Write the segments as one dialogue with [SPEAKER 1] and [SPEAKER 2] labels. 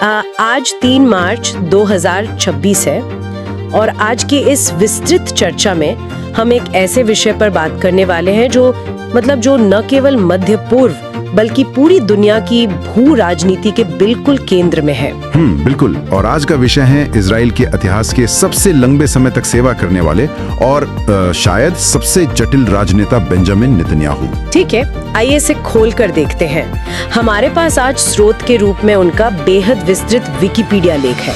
[SPEAKER 1] आज 3 मार्च 2026 है और आज की इस विस्तृत चर्चा में हम एक ऐसे विषय पर बात करने वाले हैं जो न केवल मध्य पूर्व बल्कि पूरी दुनिया की भू राजनीति के बिल्कुल केंद्र में है।
[SPEAKER 2] बिल्कुल। और आज का विषय है इजराइल के इतिहास के सबसे लंबे समय तक सेवा करने वाले और शायद सबसे जटिल राजनेता बेंजामिन नेतन्याहू।
[SPEAKER 1] ठीक है, आइए इसे खोल कर देखते हैं। हमारे पास आज स्रोत के रूप में उनका बेहद विस्तृत विकिपीडिया लेख है।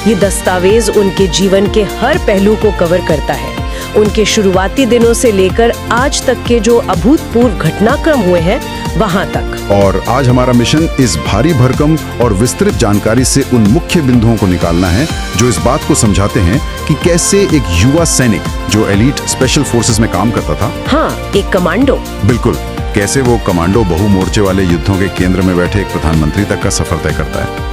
[SPEAKER 1] ये दस्तावेज उनके जीवन के हर पहलू को कवर करता है, उनके शुरुआती दिनों से लेकर आज तक के जो अभूतपूर्व घटनाक्रम हुए हैं वहां तक।
[SPEAKER 2] और आज हमारा मिशन इस भारी भरकम और विस्तृत जानकारी से उन मुख्य बिंदुओं को निकालना है जो इस बात को समझाते हैं कि कैसे एक युवा सैनिक जो एलीट स्पेशल फोर्सेस में काम करता था,
[SPEAKER 1] हाँ, एक कमांडो,
[SPEAKER 2] बिल्कुल, कैसे वो कमांडो बहु मोर्चे वाले युद्धों के केंद्र में बैठे एक प्रधानमंत्री तक का सफर तय करता है।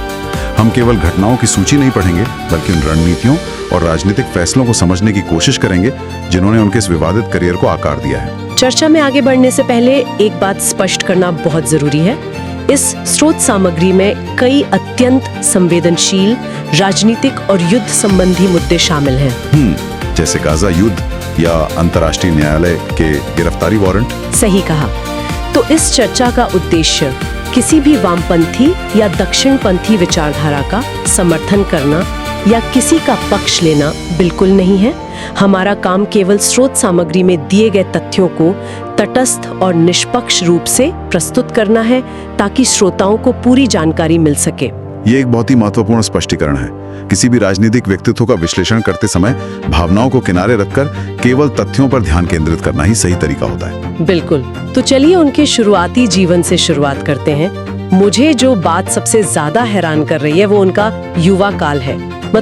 [SPEAKER 2] हम केवल घटनाओं की सूची नहीं पढ़ेंगे बल्कि उन रणनीतियों और राजनीतिक फैसलों को समझने की कोशिश करेंगे जिन्होंने उनके इस विवादित करियर को आकार दिया है।
[SPEAKER 1] चर्चा में आगे बढ़ने से पहले एक बात स्पष्ट करना बहुत जरूरी है। इस स्रोत सामग्री में कई अत्यंत संवेदनशील राजनीतिक और युद्ध संबंधी मुद्दे शामिल हैं।
[SPEAKER 2] जैसे गाजा युद्ध या अंतर्राष्ट्रीय न्यायालय के गिरफ्तारी वारंट।
[SPEAKER 1] सही कहा। तो इस चर्चा का उद्देश्य किसी भी वामपंथी या दक्षिणपंथी विचारधारा का समर्थन करना या किसी का पक्ष लेना बिल्कुल नहीं है। हमारा काम केवल स्रोत सामग्री में दिए गए तथ्यों को तटस्थ और निष्पक्ष रूप से प्रस्तुत करना है ताकि श्रोताओं को पूरी जानकारी मिल सके।
[SPEAKER 2] ये एक बहुत ही महत्वपूर्ण स्पष्टीकरण है। किसी भी राजनीतिक व्यक्तित्व का विश्लेषण करते समय भावनाओं को किनारे रखकर केवल तथ्यों पर ध्यान केंद्रित करना ही सही तरीका होता है।
[SPEAKER 1] बिल्कुल। तो चलिए उनके शुरुआती जीवन से शुरुआत करते हैं। मुझे जो बात सबसे ज्यादा हैरान कर रही है वो उनका युवा काल है।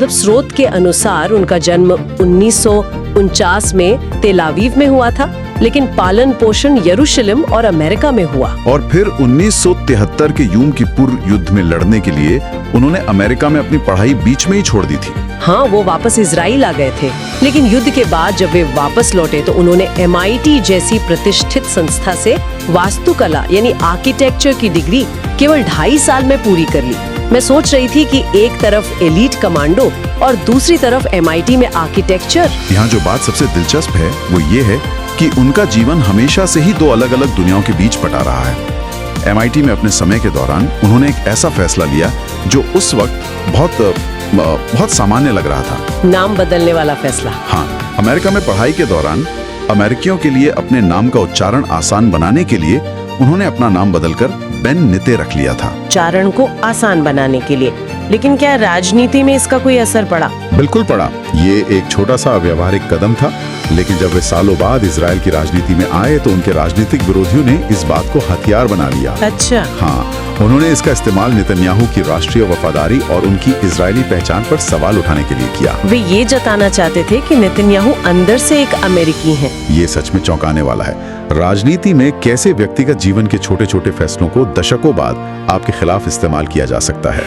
[SPEAKER 1] स्रोत के अनुसार उनका जन्म 1949 में तेल अवीव में हुआ था, लेकिन पालन पोषण यरूशलेम और अमेरिका में हुआ।
[SPEAKER 2] और फिर 1973 के यूम किपुर युद्ध में लड़ने के लिए उन्होंने अमेरिका में अपनी पढ़ाई बीच में ही छोड़ दी थी।
[SPEAKER 1] हाँ, वो वापस इजराइल आ गए थे, लेकिन युद्ध के बाद जब वे वापस लौटे तो उन्होंने MIT जैसी प्रतिष्ठित संस्था से वास्तुकला यानी आर्किटेक्चर की डिग्री केवल 2.5 साल में पूरी कर ली। मैं सोच रही थी कि एक तरफ एलीट कमांडो और दूसरी तरफ MIT में आर्किटेक्चर।
[SPEAKER 2] यहाँ जो बात सबसे दिलचस्प है वो ये है कि उनका जीवन हमेशा से ही दो अलग अलग दुनियाओं के बीच बटा रहा है। MIT में अपने समय के दौरान उन्होंने एक ऐसा फैसला लिया जो उस वक्त बहुत सामान्य लग रहा था।
[SPEAKER 1] नाम बदलने वाला फैसला।
[SPEAKER 2] हाँ, अमेरिका में पढ़ाई के दौरान अमेरिकियों के लिए अपने नाम का उच्चारण आसान बनाने के लिए उन्होंने अपना नाम बदलकर बेन निते रख लिया था।
[SPEAKER 1] उच्चारण को आसान बनाने के लिए। लेकिन क्या राजनीति में इसका कोई असर पड़ा?
[SPEAKER 2] बिल्कुल पड़ा। ये एक छोटा सा व्यावहारिक कदम था, लेकिन जब वे सालों बाद इजराइल की राजनीति में आए तो उनके राजनीतिक विरोधियों ने इस बात को हथियार बना लिया।
[SPEAKER 1] अच्छा।
[SPEAKER 2] हाँ, उन्होंने इसका इस्तेमाल नेतन्याहू की राष्ट्रीय वफादारी और उनकी इजरायली पहचान पर सवाल उठाने के लिए किया।
[SPEAKER 1] वे ये जताना चाहते थे कि नेतन्याहू अंदर से एक अमेरिकी हैं।
[SPEAKER 2] ये सच में चौंकाने वाला है। राजनीति में कैसे व्यक्तिगत जीवन के छोटे छोटे फैसलों को दशकों बाद आपके खिलाफ इस्तेमाल किया जा सकता है।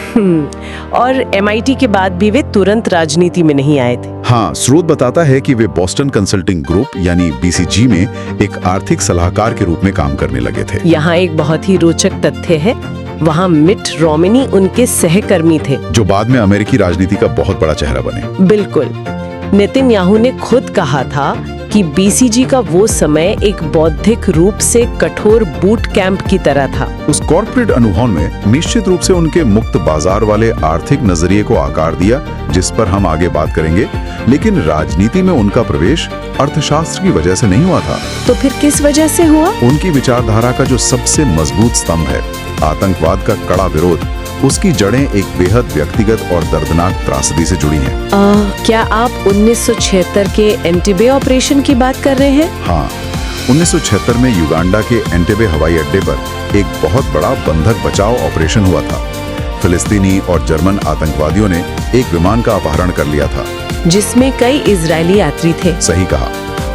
[SPEAKER 1] और MIT के बाद भी वे तुरंत राजनीति में नहीं आए थे।
[SPEAKER 2] हाँ, स्रोत बताता है कि वे बोस्टन कंसल्टिंग ग्रुप यानी BCG में एक आर्थिक सलाहकार के रूप में काम करने लगे थे।
[SPEAKER 1] यहाँ एक बहुत ही रोचक तथ्य है, वहाँ मिट रोमनी उनके सहकर्मी थे,
[SPEAKER 2] जो बाद में अमेरिकी राजनीति का बहुत बड़ा चेहरा बने।
[SPEAKER 1] बिल्कुल। नेतन्याहू ने खुद कहा था कि BCG का वो समय एक बौद्धिक रूप से कठोर बूट कैंप की तरह था।
[SPEAKER 2] उस कॉर्पोरेट अनुभव में निश्चित रूप से उनके मुक्त बाजार वाले आर्थिक नजरिए को आकार दिया, जिस पर हम आगे बात करेंगे। लेकिन राजनीति में उनका प्रवेश अर्थशास्त्र की वजह से नहीं हुआ था।
[SPEAKER 1] तो फिर किस वजह से हुआ?
[SPEAKER 2] उनकी विचारधारा का जो सबसे मजबूत स्तंभ है, आतंकवाद का कड़ा विरोध, उसकी जड़ें एक बेहद व्यक्तिगत और दर्दनाक त्रासदी से जुड़ी हैं।
[SPEAKER 1] क्या आप 1976 के एंटेबे ऑपरेशन की बात कर रहे हैं?
[SPEAKER 2] हाँ, 1976 में युगांडा के एंटेबे हवाई अड्डे पर एक बहुत बड़ा बंधक बचाव ऑपरेशन हुआ था। फिलिस्तीनी और जर्मन आतंकवादियों ने एक विमान का अपहरण कर लिया था,
[SPEAKER 1] जिसमें कई इजरायली यात्री थे।
[SPEAKER 2] सही कहा।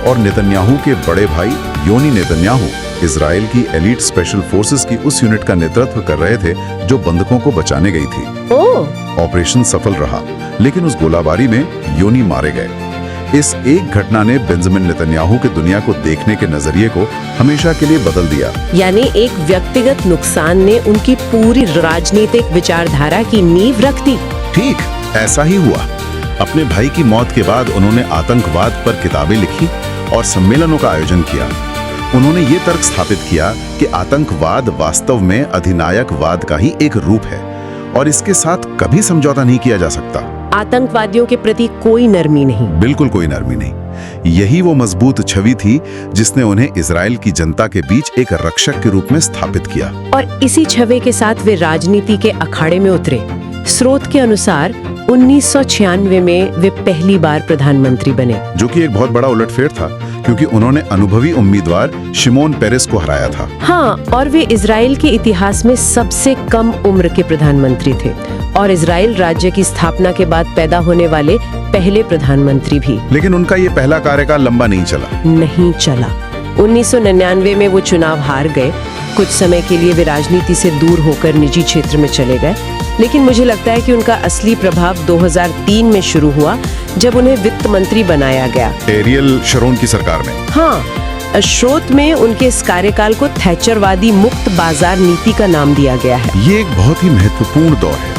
[SPEAKER 2] और नेतन्याहू के बड़े भाई योनी नेतन्याहू इजराइल की एलीट स्पेशल फोर्सेस की उस यूनिट का नेतृत्व कर रहे थे जो बंधकों को बचाने गई थी।
[SPEAKER 1] ओह।
[SPEAKER 2] ऑपरेशन सफल रहा, लेकिन उस गोलाबारी में योनी मारे गए। इस एक घटना ने बेंजामिन नेतन्याहू के दुनिया को देखने के नजरिए को हमेशा के लिए बदल दिया।
[SPEAKER 1] यानी एक व्यक्तिगत नुकसान ने उनकी पूरी राजनीतिक विचारधारा की नींव रख दी।
[SPEAKER 2] ठीक ऐसा ही हुआ। अपने भाई की मौत के बाद उन्होंने आतंकवाद पर किताबें लिखी और सम्मेलनों का आयोजन किया। उन्होंने ये तर्क स्थापित किया कि आतंकवाद वास्तव में अधिनायकवाद का ही एक रूप है और इसके साथ कभी समझौता नहीं किया जा सकता।
[SPEAKER 1] आतंकवादियों के प्रति कोई नरमी नहीं।
[SPEAKER 2] बिल्कुल कोई नरमी नहीं। यही वो मजबूत छवि थी जिसने उन्हें इजराइल की जनता के बीच एक रक्षक के रूप में स्थापित किया।
[SPEAKER 1] और इसी छवि के साथ वे राजनीति के अखाड़े में उतरे। स्रोत के अनुसार 1996 में वे पहली बार प्रधानमंत्री बने,
[SPEAKER 2] जो कि एक बहुत बड़ा उलटफेर था क्योंकि उन्होंने अनुभवी उम्मीदवार शिमोन पेरेस को हराया था।
[SPEAKER 1] हाँ, और वे इजराइल के इतिहास में सबसे कम उम्र के प्रधानमंत्री थे और इजराइल राज्य की स्थापना के बाद पैदा होने वाले पहले प्रधानमंत्री भी।
[SPEAKER 2] लेकिन उनका ये पहला कार्यकाल लंबा नहीं चला।
[SPEAKER 1] 1999 में वो चुनाव हार गए। कुछ समय के लिए वे राजनीति से दूर होकर निजी क्षेत्र में चले गए, लेकिन मुझे लगता है कि उनका असली प्रभाव 2003 में शुरू हुआ जब उन्हें वित्त मंत्री बनाया गया,
[SPEAKER 2] एरियल शरोन की सरकार में।
[SPEAKER 1] हाँ, स्रोत में उनके इस कार्यकाल को थैचरवादी मुक्त बाजार नीति का नाम दिया गया है।
[SPEAKER 2] ये एक बहुत ही महत्वपूर्ण दौर है।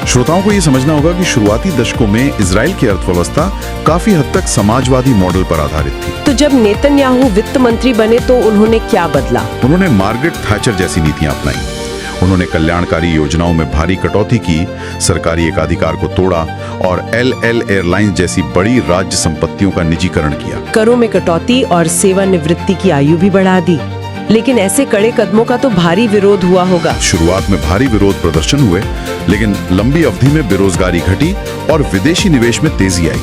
[SPEAKER 2] श्रोताओं को ये समझना होगा कि शुरुआती दशकों में इजराइल की अर्थव्यवस्था काफी हद तक समाजवादी मॉडल पर आधारित थी।
[SPEAKER 1] तो जब नेतन्याहू वित्त मंत्री बने तो उन्होंने क्या बदला?
[SPEAKER 2] उन्होंने मार्गरेट थैचर जैसी नीतियां अपनाई। उन्होंने कल्याणकारी योजनाओं में भारी कटौती की, सरकारी एकाधिकार को तोड़ा और एल एयरलाइंस जैसी बड़ी राज्य संपत्तियों का निजीकरण किया।
[SPEAKER 1] करों में कटौती और सेवानिवृत्ति की आयु भी बढ़ा दी। लेकिन ऐसे कड़े कदमों का तो भारी विरोध हुआ होगा।
[SPEAKER 2] शुरुआत में भारी विरोध प्रदर्शन हुए, लेकिन लंबी अवधि में बेरोजगारी घटी और विदेशी निवेश में तेजी आई।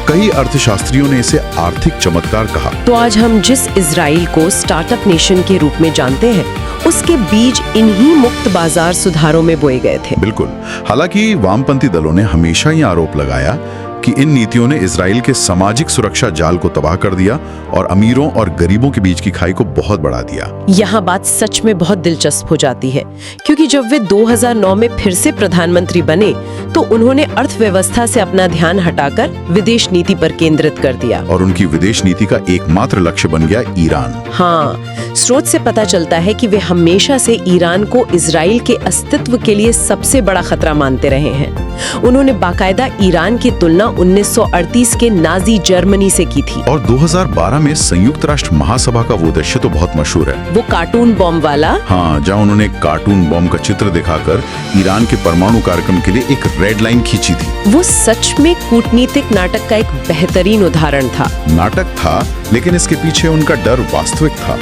[SPEAKER 2] कई अर्थशास्त्रियों ने इसे आर्थिक चमत्कार कहा।
[SPEAKER 1] तो आज हम जिस इजराइल को स्टार्टअप नेशन के रूप में जानते हैं, उसके बीज इन्हीं मुक्त बाजार सुधारों में बोए गए थे।
[SPEAKER 2] बिल्कुल। हालांकि वामपंथी दलों ने हमेशा ये आरोप लगाया कि इन नीतियों ने इजराइल के सामाजिक सुरक्षा जाल को तबाह कर दिया और अमीरों और गरीबों के बीच की खाई को बहुत बढ़ा दिया।
[SPEAKER 1] यहाँ बात सच में बहुत दिलचस्प हो जाती है, क्योंकि जब वे 2009 में फिर से प्रधानमंत्री बने तो उन्होंने अर्थव्यवस्था से अपना ध्यान हटाकर विदेश नीति पर केंद्रित कर दिया।
[SPEAKER 2] और उनकी विदेश नीति का एकमात्र लक्ष्य बन गया ईरान।
[SPEAKER 1] हाँ, स्रोत से पता चलता है कि वे हमेशा से ईरान को इजराइल के अस्तित्व के लिए सबसे बड़ा खतरा मानते रहे हैं। उन्होंने बाकायदा ईरान की तुलना 1938 के नाजी जर्मनी से की थी।
[SPEAKER 2] और 2012 में संयुक्त राष्ट्र महासभा का वो दृश्य तो बहुत मशहूर है,
[SPEAKER 1] वो कार्टून बॉम्ब वाला।
[SPEAKER 2] हाँ, जहाँ उन्होंने एक कार्टून बॉम्ब का चित्र दिखाकर ईरान के परमाणु कार्यक्रम के लिए एक रेड लाइन खींची थी।
[SPEAKER 1] वो सच में कूटनीतिक नाटक का एक बेहतरीन उदाहरण था।
[SPEAKER 2] नाटक था, लेकिन इसके पीछे उनका डर वास्तविक था।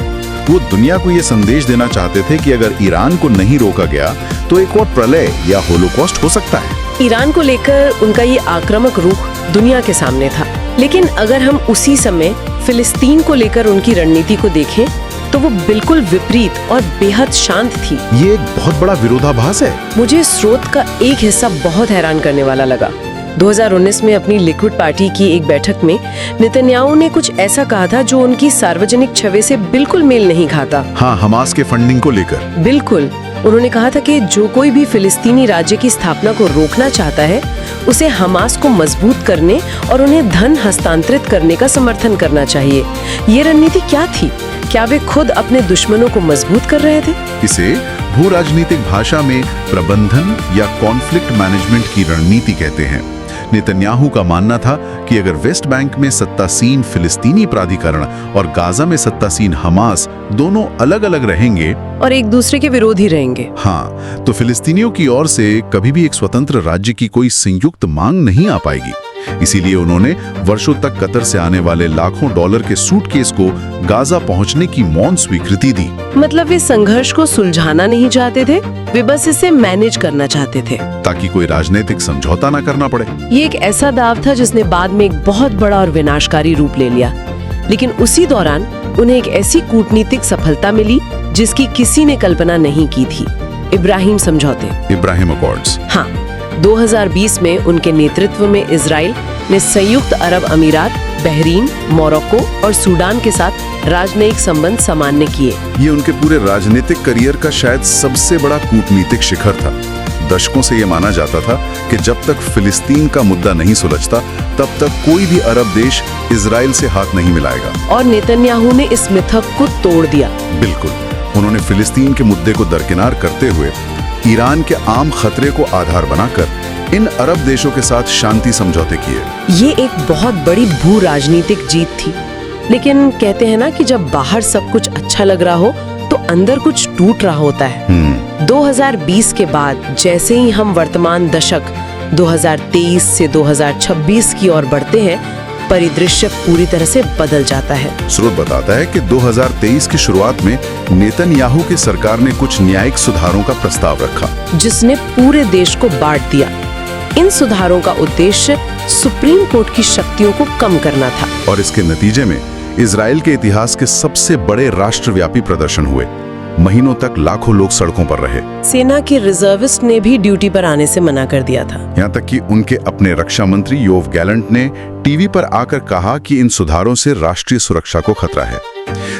[SPEAKER 2] वो दुनिया को ये संदेश देना चाहते थे कि अगर ईरान को नहीं रोका गया तो एक और प्रलय या होलोकॉस्ट हो सकता है।
[SPEAKER 1] ईरान को लेकर उनका ये आक्रामक रुख दुनिया के सामने था। लेकिन अगर हम उसी समय फिलिस्तीन को लेकर उनकी रणनीति को देखें तो वो बिल्कुल विपरीत और बेहद शांत थी।
[SPEAKER 2] ये एक बहुत बड़ा विरोधाभास है।
[SPEAKER 1] मुझे स्रोत का एक हिस्सा बहुत हैरान करने वाला लगा। 2019 में अपनी लिक्विड पार्टी की एक बैठक में नेतन्याहू ने कुछ ऐसा कहा था जो उनकी सार्वजनिक छवि से बिल्कुल मेल नहीं खाता।
[SPEAKER 2] हाँ, हमास के फंडिंग को लेकर।
[SPEAKER 1] बिल्कुल। उन्होंने कहा था कि जो कोई भी फिलिस्तीनी राज्य की स्थापना को रोकना चाहता है, उसे हमास को मजबूत करने और उन्हें धन हस्तांतरित करने का समर्थन करना चाहिए। ये रणनीति क्या थी? क्या वे खुद अपने दुश्मनों को मजबूत कर रहे थे?
[SPEAKER 2] इसे भू राजनीतिक भाषा में प्रबंधन या कॉन्फ्लिक्ट मैनेजमेंट की रणनीति कहते हैं। नेतन्याहू का मानना था कि अगर वेस्ट बैंक में सत्तासीन फिलिस्तीनी प्राधिकरण और गाजा में सत्तासीन हमास दोनों अलग अलग रहेंगे
[SPEAKER 1] और एक दूसरे के विरोधी रहेंगे,
[SPEAKER 2] हाँ, तो फिलिस्तीनियों की ओर से कभी भी एक स्वतंत्र राज्य की कोई संयुक्त मांग नहीं आ पाएगी। इसीलिए उन्होंने वर्षों तक कतर से आने वाले लाखों डॉलर के सूटकेस को गाजा पहुंचने की मौन स्वीकृति दी।
[SPEAKER 1] मतलब वे संघर्ष को सुलझाना नहीं चाहते थे, वे बस इसे मैनेज करना चाहते थे
[SPEAKER 2] ताकि कोई राजनीतिक समझौता ना करना पड़े।
[SPEAKER 1] ये एक ऐसा दाव था जिसने बाद में एक बहुत बड़ा और विनाशकारी रूप ले लिया। लेकिन उसी दौरान उन्हें एक ऐसी कूटनीतिक सफलता मिली जिसकी किसी ने कल्पना नहीं की थी। इब्राहिम समझौते,
[SPEAKER 2] इब्राहिम अकॉर्ड्स।
[SPEAKER 1] हाँ, 2020 में उनके नेतृत्व में इजराइल ने संयुक्त अरब अमीरात, बहरीन, मोरक्को और सूडान के साथ राजनयिक संबंध सामान्य किए।
[SPEAKER 2] ये उनके पूरे राजनीतिक करियर का शायद सबसे बड़ा कूटनीतिक शिखर था। दशकों से ये माना जाता था कि जब तक फिलिस्तीन का मुद्दा नहीं सुलझता तब तक कोई भी अरब देश इजराइल से हाथ नहीं मिलाएगा।
[SPEAKER 1] और नेतन्याहू ने इस मिथक को तोड़ दिया।
[SPEAKER 2] बिल्कुल, उन्होंने फिलिस्तीन के मुद्दे को दरकिनार करते हुए ईरान के आम खतरे को आधार बनाकर इन अरब देशों के साथ शांति समझौते किए।
[SPEAKER 1] ये एक बहुत बड़ी भू राजनीतिक जीत थी। लेकिन कहते हैं ना कि जब बाहर सब कुछ अच्छा लग रहा हो तो अंदर कुछ टूट रहा होता है। 2020 के बाद जैसे ही हम वर्तमान दशक 2023 से 2026 की ओर बढ़ते हैं, परिदृश्य पूरी तरह से बदल जाता है।
[SPEAKER 2] स्रोत बताता है कि 2023 की शुरुआत में नेतन्याहू की सरकार ने कुछ न्यायिक सुधारों का प्रस्ताव रखा,
[SPEAKER 1] जिसने पूरे देश को बांट दिया। इन सुधारों का उद्देश्य सुप्रीम कोर्ट की शक्तियों को कम करना था।
[SPEAKER 2] और इसके नतीजे में इजराइल के इतिहास के सबसे बड़े राष्ट्रव्यापी प्रदर्शन हुए। महीनों तक लाखों लोग सड़कों पर रहे।
[SPEAKER 1] सेना के रिजर्विस्ट ने भी ड्यूटी पर आने से मना कर दिया था।
[SPEAKER 2] यहाँ तक कि उनके अपने रक्षा मंत्री योव गैलेंट ने टीवी पर आकर कहा कि इन सुधारों से राष्ट्रीय सुरक्षा को खतरा है।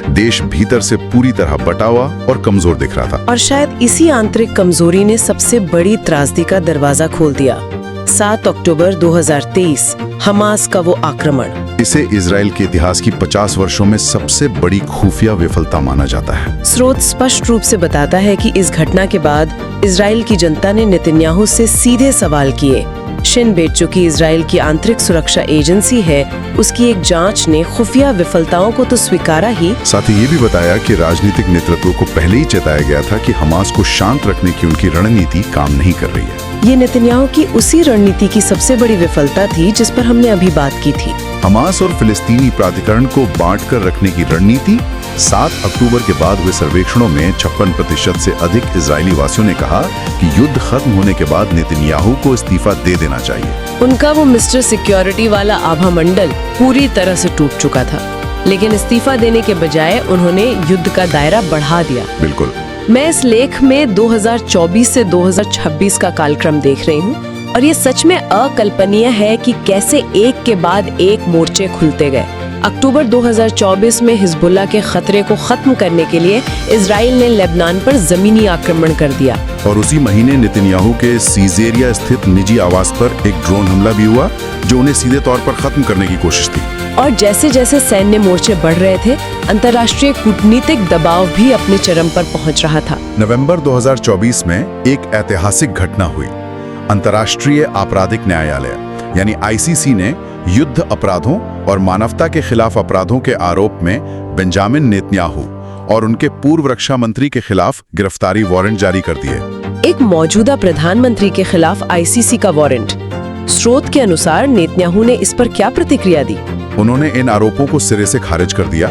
[SPEAKER 2] देश भीतर से पूरी तरह बटा हुआ और कमजोर दिख रहा था।
[SPEAKER 1] और शायद इसी आंतरिक कमजोरी ने सबसे बड़ी त्रासदी का दरवाजा खोल दिया। 7 अक्टूबर 2023 हमास का वो आक्रमण।
[SPEAKER 2] इसे इजराइल के इतिहास की 50 वर्षों में सबसे बड़ी खुफिया विफलता माना जाता है।
[SPEAKER 1] स्रोत स्पष्ट रूप से बताता है कि इस घटना के बाद इजराइल की जनता ने नेतन्याहू से सीधे सवाल किए। शिन बेट, जो कि इजराइल की आंतरिक सुरक्षा एजेंसी है, उसकी एक जांच ने खुफिया विफलताओं को तो स्वीकारा ही,
[SPEAKER 2] साथ ही ये भी बताया कि राजनीतिक नेतृत्व को पहले ही चेताया गया था कि हमास को शांत रखने की उनकी रणनीति काम नहीं कर रही है।
[SPEAKER 1] ये नेतन्याहू की उसी रणनीति की सबसे बड़ी विफलता थी जिस पर हमने अभी बात की थी।
[SPEAKER 2] हमास और फिलिस्तीनी प्राधिकरण को बांटकर रखने की रणनीति। 7 अक्टूबर के बाद हुए सर्वेक्षणों में 56% से अधिक इजरायली वासियों ने कहा कि युद्ध खत्म होने के बाद नेतन्याहू को इस्तीफा दे देना चाहिए।
[SPEAKER 1] उनका वो मिस्टर सिक्योरिटी वाला आभा मंडल पूरी तरह से टूट चुका था। लेकिन इस्तीफा देने के बजाय उन्होंने युद्ध का दायरा बढ़ा दिया।
[SPEAKER 2] बिल्कुल।
[SPEAKER 1] मैं इस लेख में 2024 से 2026 का कालक्रम देख रही हूँ और ये सच में अकल्पनीय है कि कैसे एक के बाद एक मोर्चे खुलते गए। अक्टूबर 2024 में हिजबुल्लाह के खतरे को खत्म करने के लिए इजराइल ने लेबनान पर जमीनी आक्रमण कर दिया।
[SPEAKER 2] और उसी महीने नेतन्याहू के सीजेरिया स्थित निजी आवास पर एक ड्रोन हमला भी हुआ जो उन्हें सीधे तौर पर खत्म करने की कोशिश थी।
[SPEAKER 1] और जैसे जैसे सैन्य मोर्चे बढ़ रहे थे, अंतर्राष्ट्रीय कूटनीतिक दबाव भी अपने चरम पर पहुंच रहा था।
[SPEAKER 2] नवंबर 2024 में एक ऐतिहासिक घटना हुई। अंतर्राष्ट्रीय आपराधिक न्यायालय यानी आईसीसी ने युद्ध अपराधों और मानवता के खिलाफ अपराधों के आरोप में बेंजामिन नेतन्याहू और उनके पूर्व रक्षा मंत्री के खिलाफ गिरफ्तारी वारंट जारी कर दिए।
[SPEAKER 1] एक मौजूदा प्रधानमंत्री के खिलाफ आईसीसी का वारंट। स्रोत के अनुसार नेतन्याहू ने इस पर क्या प्रतिक्रिया दी?
[SPEAKER 2] उन्होंने इन आरोपों को सिरे से खारिज कर दिया।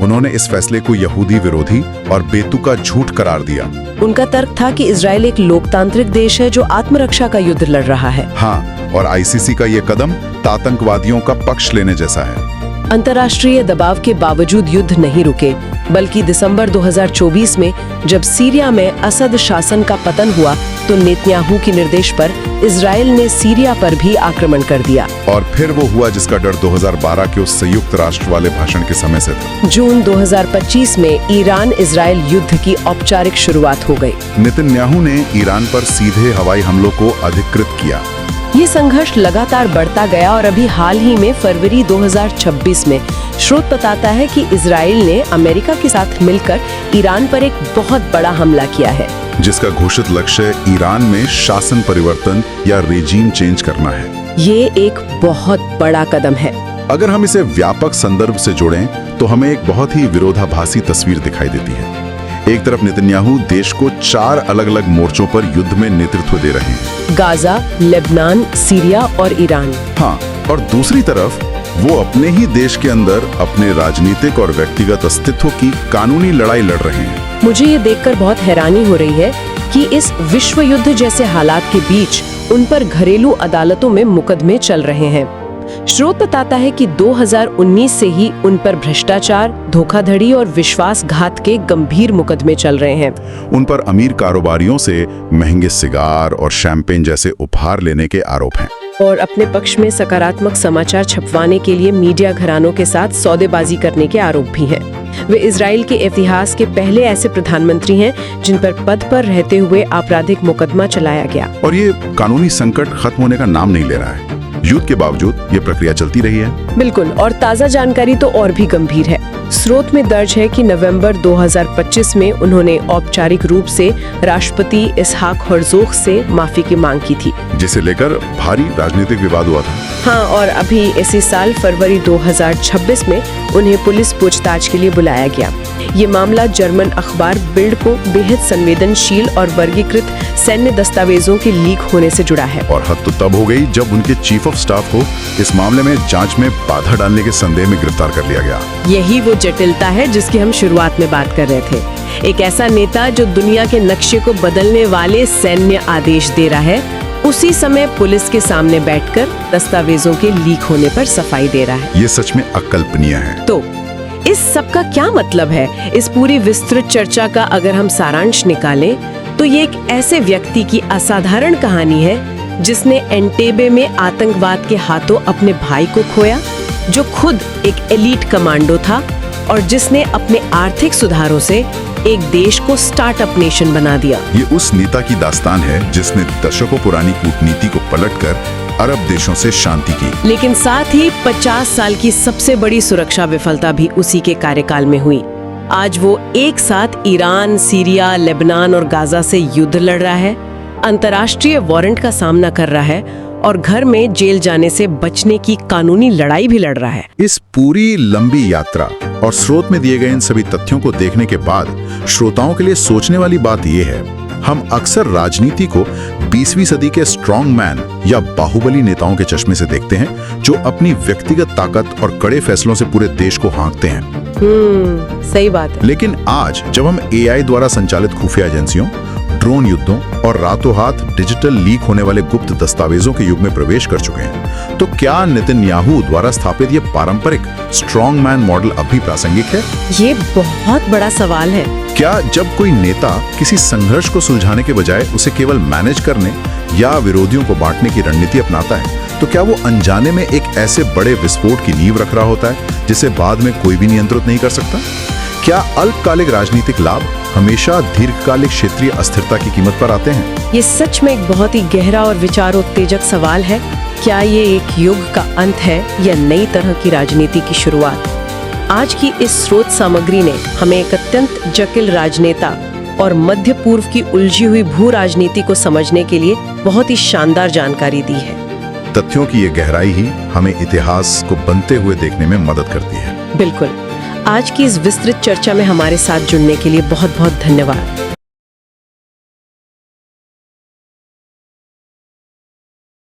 [SPEAKER 2] उन्होंने इस फैसले को यहूदी विरोधी और बेतुका झूठ करार दिया।
[SPEAKER 1] उनका तर्क था कि इजराइल एक लोकतांत्रिक देश है जो आत्मरक्षा का युद्ध लड़ रहा है।
[SPEAKER 2] हाँ, और आईसीसी का ये कदम आतंकवादियों का पक्ष लेने जैसा है।
[SPEAKER 1] अंतर्राष्ट्रीय दबाव के बावजूद युद्ध नहीं रुके, बल्कि दिसंबर 2024 में जब सीरिया में असद शासन का पतन हुआ तो नेतन्याहू के निर्देश पर इजराइल ने सीरिया पर भी आक्रमण कर दिया।
[SPEAKER 2] और फिर वो हुआ जिसका डर 2012 के उस संयुक्त राष्ट्र वाले भाषण के समय से था।
[SPEAKER 1] जून 2025 में ईरान इजराइल युद्ध की औपचारिक शुरुआत हो गई।
[SPEAKER 2] नेतन्याहू ने ईरान पर सीधे हवाई हमलों को अधिकृत किया।
[SPEAKER 1] ये संघर्ष लगातार बढ़ता गया और अभी हाल ही में फरवरी 2026 में स्रोत बताता है कि इजराइल ने अमेरिका के साथ मिलकर ईरान पर एक बहुत बड़ा हमला किया है,
[SPEAKER 2] जिसका घोषित लक्ष्य ईरान में शासन परिवर्तन या रेजीम चेंज करना है।
[SPEAKER 1] ये एक बहुत बड़ा कदम है।
[SPEAKER 2] अगर हम इसे व्यापक संदर्भ से जोड़ें तो हमें एक बहुत ही विरोधाभासी तस्वीर दिखाई देती है। एक तरफ नेतन्याहू देश को 4 अलग-अलग मोर्चों पर युद्ध में नेतृत्व दे रहे हैं,
[SPEAKER 1] गाजा, लेबनान, सीरिया और ईरान।
[SPEAKER 2] हाँ, और दूसरी तरफ वो अपने ही देश के अंदर अपने राजनीतिक और व्यक्तिगत अस्तित्व की कानूनी लड़ाई लड़ रहे हैं।
[SPEAKER 1] मुझे ये देखकर बहुत हैरानी हो रही है कि इस विश्व युद्ध जैसे हालात के बीच उन पर घरेलू अदालतों में मुकदमे चल रहे हैं। स्रोत बताता है कि 2019 से ही उन पर भ्रष्टाचार, धोखाधड़ी और विश्वासघात के गंभीर मुकदमे चल रहे हैं।
[SPEAKER 2] उन पर अमीर कारोबारियों से महंगे सिगार और शैंपेन जैसे उपहार लेने के आरोप हैं।
[SPEAKER 1] और अपने पक्ष में सकारात्मक समाचार छपवाने के लिए मीडिया घरानों के साथ सौदेबाजी करने के आरोप भी हैं। वे इजराइल के इतिहास के पहले ऐसे प्रधानमंत्री हैं जिन पर पद पर रहते हुए आपराधिक मुकदमा चलाया गया।
[SPEAKER 2] और ये कानूनी संकट खत्म होने का नाम नहीं ले रहा है। युद्ध के बावजूद ये प्रक्रिया चलती रही है।
[SPEAKER 1] बिल्कुल, और ताज़ा जानकारी तो और भी गंभीर है। स्रोत में दर्ज है कि नवंबर 2025 में उन्होंने औपचारिक रूप से राष्ट्रपति इसहाक हर्जोग से माफी की मांग की थी,
[SPEAKER 2] जिसे लेकर भारी राजनीतिक विवाद हुआ था।
[SPEAKER 1] हाँ, और अभी इसी साल फरवरी 2026 में उन्हें पुलिस पूछताछ के लिए बुलाया गया। ये मामला जर्मन अखबार बिल्ड को बेहद संवेदनशील और वर्गीकृत सैन्य दस्तावेजों के लीक होने से जुड़ा है।
[SPEAKER 2] और हद तो तब हो गई जब उनके चीफ ऑफ स्टाफ को इस मामले में जांच में बाधा डालने के संदेह में गिरफ्तार कर लिया गया।
[SPEAKER 1] यही वो जटिलता है जिसकी हम शुरुआत में बात कर रहे थे। एक ऐसा नेता जो दुनिया के नक्शे को बदलने वाले सैन्य आदेश दे रहा है, उसी समय पुलिस के सामने बैठकर दस्तावेजों के लीक होने पर सफाई दे रहा है।
[SPEAKER 2] ये सच में अकल्पनीय है।
[SPEAKER 1] तो इस सब का क्या मतलब है? इस पूरी विस्तृत चर्चा का अगर हम सारांश निकालें तो ये एक ऐसे व्यक्ति की असाधारण कहानी है जिसने एंटेबे में आतंकवाद के हाथों अपने भाई को खोया, जो खुद एक एलीट कमांडो था और जिसने अपने आर्थिक सुधारों से एक देश को स्टार्टअप नेशन बना दिया।
[SPEAKER 2] ये उस नेता की दास्तान है जिसने दशकों पुरानी कूटनीति को पलटकर अरब देशों से शांति की।
[SPEAKER 1] लेकिन साथ ही 50 साल की सबसे बड़ी सुरक्षा विफलता भी उसी के कार्यकाल में हुई। आज वो एक साथ ईरान, सीरिया, लेबनान और गाजा से युद्ध लड़ रहा है, अंतर्राष्ट्रीय वारंट का सामना कर रहा है और घर में जेल जाने से बचने की कानूनी लड़ाई भी लड़ रहा है।
[SPEAKER 2] इस पूरी लंबी यात्रा और स्रोत में दिए गए इन सभी तथ्यों को देखने के बाद श्रोताओं के लिए सोचने वाली बात यह है, हम अक्सर राजनीति को 20वीं सदी के स्ट्रॉन्ग मैन या बाहुबली नेताओं के चश्मे से देखते हैं, जो अपनी व्यक्तिगत ताकत और कड़े फैसलों से पूरे देश को हाँकते हैं।
[SPEAKER 1] सही बात है।
[SPEAKER 2] लेकिन आज जब हम AI द्वारा संचालित खुफिया एजेंसियों, ड्रोन युद्धों और रातों हाथ डिजिटल लीक होने वाले गुप्त दस्तावेजों के युग में प्रवेश कर चुके हैं, तो क्या नेतन्याहू द्वारा स्थापित ये पारंपरिक स्ट्रॉन्ग मैन मॉडल अब भी प्रासंगिक है?
[SPEAKER 1] ये बहुत बड़ा सवाल है।
[SPEAKER 2] क्या जब कोई नेता किसी संघर्ष को सुलझाने के बजाय उसे केवल मैनेज करने या विरोधियों को बांटने की रणनीति अपनाता है, तो क्या वो अनजाने में एक ऐसे बड़े विस्फोट की नींव रख रहा होता है जिसे बाद में कोई भी नियंत्रित नहीं कर सकता? क्या अल्पकालिक राजनीतिक लाभ हमेशा दीर्घकालिक क्षेत्रीय अस्थिरता की कीमत पर आते हैं?
[SPEAKER 1] ये सच में एक बहुत ही गहरा और विचारोत्तेजक सवाल है। क्या ये एक युग का अंत है या नई तरह की राजनीति की शुरुआत? आज की इस स्रोत सामग्री ने हमें एक अत्यंत जटिल राजनेता और मध्य पूर्व की उलझी हुई भू राजनीति को समझने के लिए बहुत ही शानदार जानकारी दी है।
[SPEAKER 2] तथ्यों की ये गहराई ही हमें इतिहास को बनते हुए देखने में मदद करती है।
[SPEAKER 1] बिल्कुल। आज की इस विस्तृत चर्चा में हमारे साथ जुड़ने के लिए बहुत बहुत धन्यवाद।